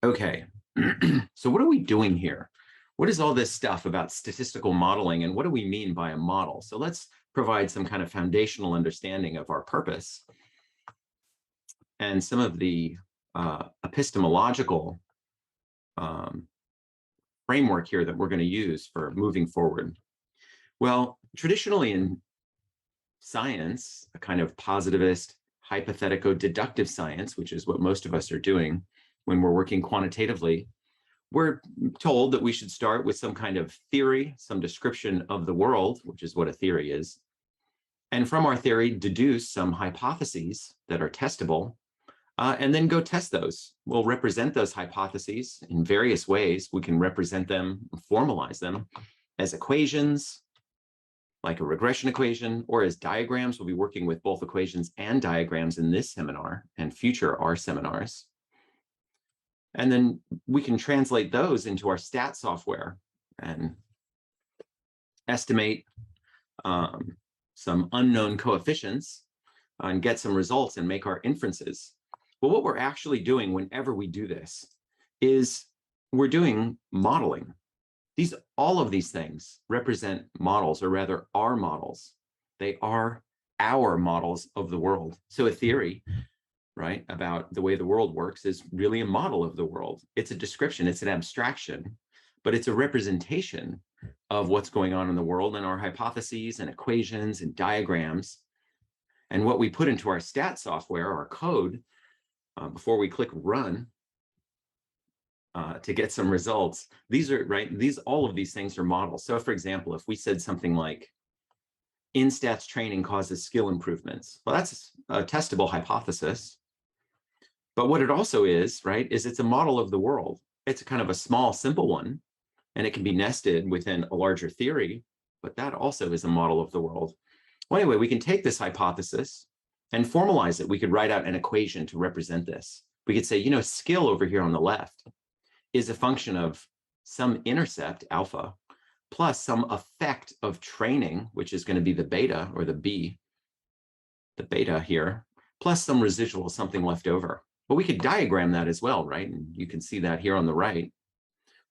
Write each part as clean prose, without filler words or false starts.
Okay, so what are we doing here? What is all this stuff about statistical modeling, and what do we mean by a model? So let's provide some kind of foundational understanding of our purpose and some of the epistemological framework here that we're going to use for moving forward. Well, traditionally in science, a kind of positivist, hypothetico-deductive science, which is what most of us are doing when we're working quantitatively, we're told that we should start with some kind of theory, some description of the world, which is what a theory is, and from our theory deduce some hypotheses that are testable, and then go test those. We'll represent those hypotheses in various ways. We can represent them, formalize them as equations, like a regression equation, or as diagrams. We'll be working with both equations and diagrams in this seminar and future R seminars. And then we can translate those into our stat software and estimate some unknown coefficients and get some results and make our inferences. But what we're actually doing whenever we do this is we're doing modeling. All of these things represent models, or rather are models. They are our models of the world. So a theory, right, about the way the world works is really a model of the world. It's a description, it's an abstraction, but it's a representation of what's going on in the world and our hypotheses and equations and diagrams. And what we put into our stat software, our code, before we click run to get some results, all of these things are models. So for example, if we said something like Instats training causes skill improvements, well, that's a testable hypothesis. But what it also is, right, is it's a model of the world. It's a kind of a small, simple one, and it can be nested within a larger theory, but that also is a model of the world. Well, anyway, we can take this hypothesis and formalize it. We could write out an equation to represent this. We could say, skill over here on the left is a function of some intercept, alpha, plus some effect of training, which is going to be the beta, or the B, the beta here, plus some residual, something left over. But we could diagram that as well, right? And you can see that here on the right,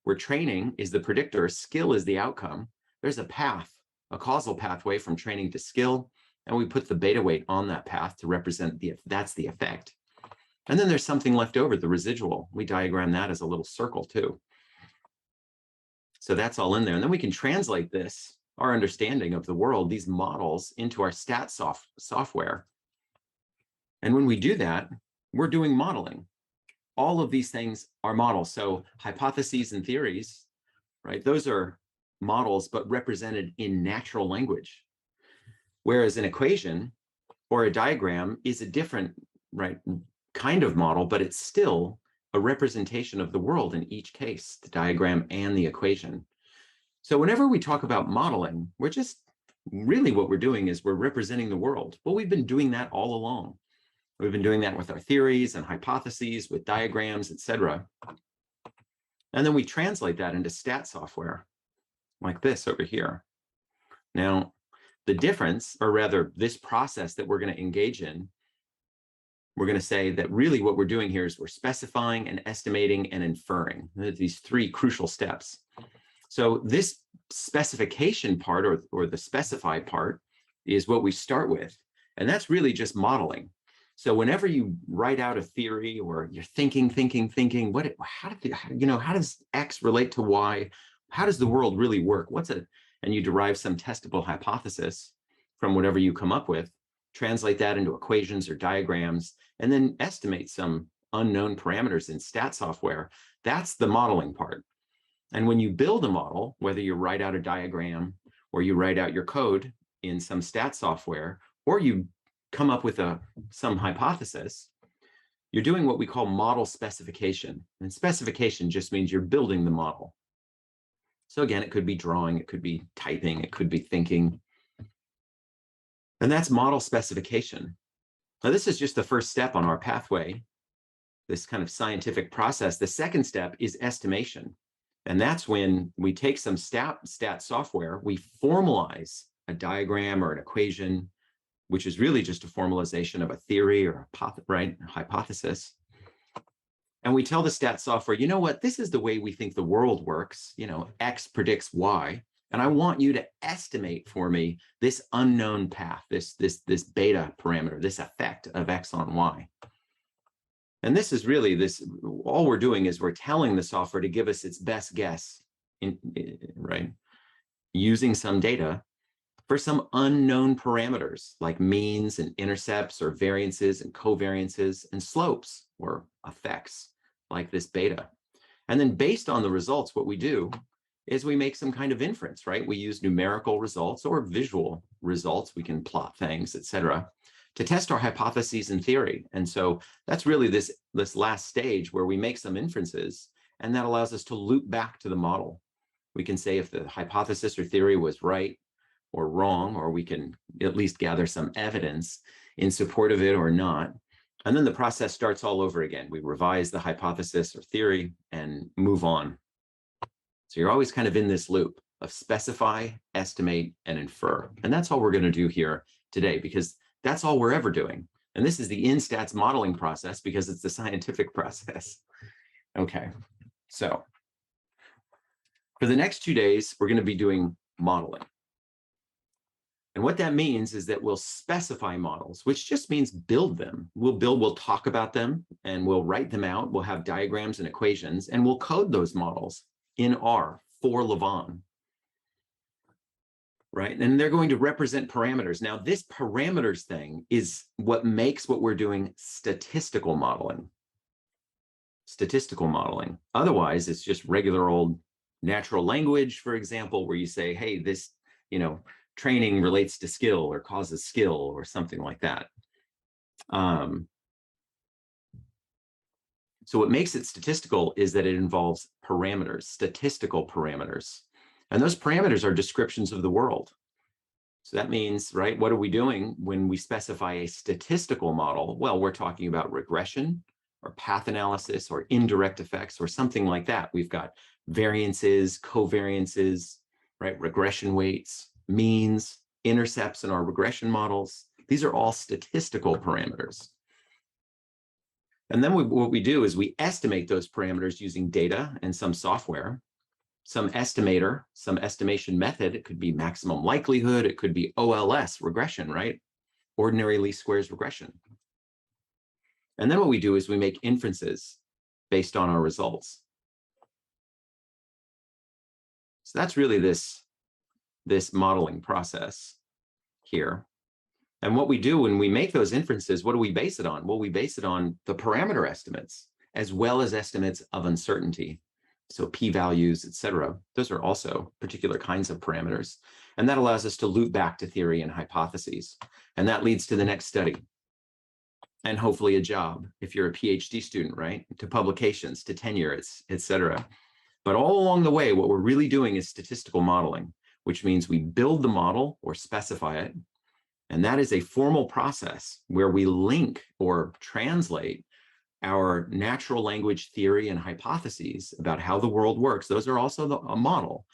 where training is the predictor, skill is the outcome. There's a path, a causal pathway from training to skill, and we put the beta weight on that path to represent that's the effect. And then there's something left over, the residual. We diagram that as a little circle too. So that's all in there. And then we can translate this, our understanding of the world, these models, into our stat software. And when we do that, we're doing modeling. All of these things are models. So hypotheses and theories, right? Those are models, but represented in natural language. Whereas an equation or a diagram is a different, right, kind of model, but it's still a representation of the world in each case, the diagram and the equation. So whenever we talk about modeling, we're just really what we're doing is we're representing the world. Well, we've been doing that all along. We've been doing that with our theories and hypotheses, with diagrams, etc. And then we translate that into stat software like this over here. Now, the difference, or rather this process that we're going to engage in, we're going to say that really what we're doing here is we're specifying and estimating and inferring. These three crucial steps. So this specification part, or the specify part, is what we start with. And that's really just modeling. So whenever you write out a theory, or you're thinking, how does X relate to Y? How does the world really work? And you derive some testable hypothesis from whatever you come up with, translate that into equations or diagrams, and then estimate some unknown parameters in stat software. That's the modeling part. And when you build a model, whether you write out a diagram or you write out your code in some stat software, or you come up with some hypothesis, you're doing what we call model specification. And specification just means you're building the model. So again, it could be drawing, it could be typing, it could be thinking. And that's model specification. Now, this is just the first step on our pathway, this kind of scientific process. The second step is estimation. And that's when we take some stat software, we formalize a diagram or an equation, which is really just a formalization of a theory or a hypothesis. And we tell the stat software, you know what, this is the way we think the world works. X predicts Y. And I want you to estimate for me this unknown path, this beta parameter, this effect of X on Y. And this is really all we're doing is we're telling the software to give us its best guess, right? Using some data for some unknown parameters like means and intercepts or variances and covariances and slopes or effects like this beta. And then based on the results, what we do is we make some kind of inference, right? We use numerical results or visual results. We can plot things, et cetera, to test our hypotheses and theory. And so that's really this last stage where we make some inferences, and that allows us to loop back to the model. We can say if the hypothesis or theory was right or wrong, or we can at least gather some evidence in support of it or not. And then the process starts all over again. We revise the hypothesis or theory and move on. So you're always kind of in this loop of specify, estimate, and infer. And that's all we're going to do here today, because that's all we're ever doing. And this is the Instats modeling process because it's the scientific process. Okay, so for the next 2 days, we're going to be doing modeling. And what that means is that we'll specify models, which just means build them. We'll talk about them, and we'll write them out. We'll have diagrams and equations, and we'll code those models in R for Lavon, right? And they're going to represent parameters. Now, this parameters thing is what makes what we're doing statistical modeling. Statistical modeling. Otherwise, it's just regular old natural language, for example, where you say, hey, this, training relates to skill or causes skill or something like that. So what makes it statistical is that it involves parameters, statistical parameters. And those parameters are descriptions of the world. So that means, right, what are we doing when we specify a statistical model? Well, we're talking about regression or path analysis or indirect effects or something like that. We've got variances, covariances, right, regression weights, means, intercepts in our regression models. These are all statistical parameters. And then what we do is we estimate those parameters using data and some software, some estimator, some estimation method. It could be maximum likelihood. It could be OLS, regression, right? Ordinary least squares regression. And then what we do is we make inferences based on our results. So that's really this modeling process here. And what we do when we make those inferences, what do we base it on? Well, we base it on the parameter estimates, as well as estimates of uncertainty. So p-values, et cetera. Those are also particular kinds of parameters. And that allows us to loop back to theory and hypotheses. And that leads to the next study. And hopefully a job, if you're a PhD student, right? To publications, to tenure, et cetera. But all along the way, what we're really doing is statistical modeling, which means we build the model or specify it. And that is a formal process where we link or translate our natural language theory and hypotheses about how the world works. Those are also a model,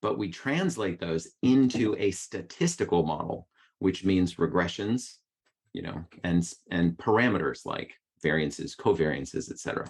but we translate those into a statistical model, which means regressions, and parameters like variances, covariances, et cetera.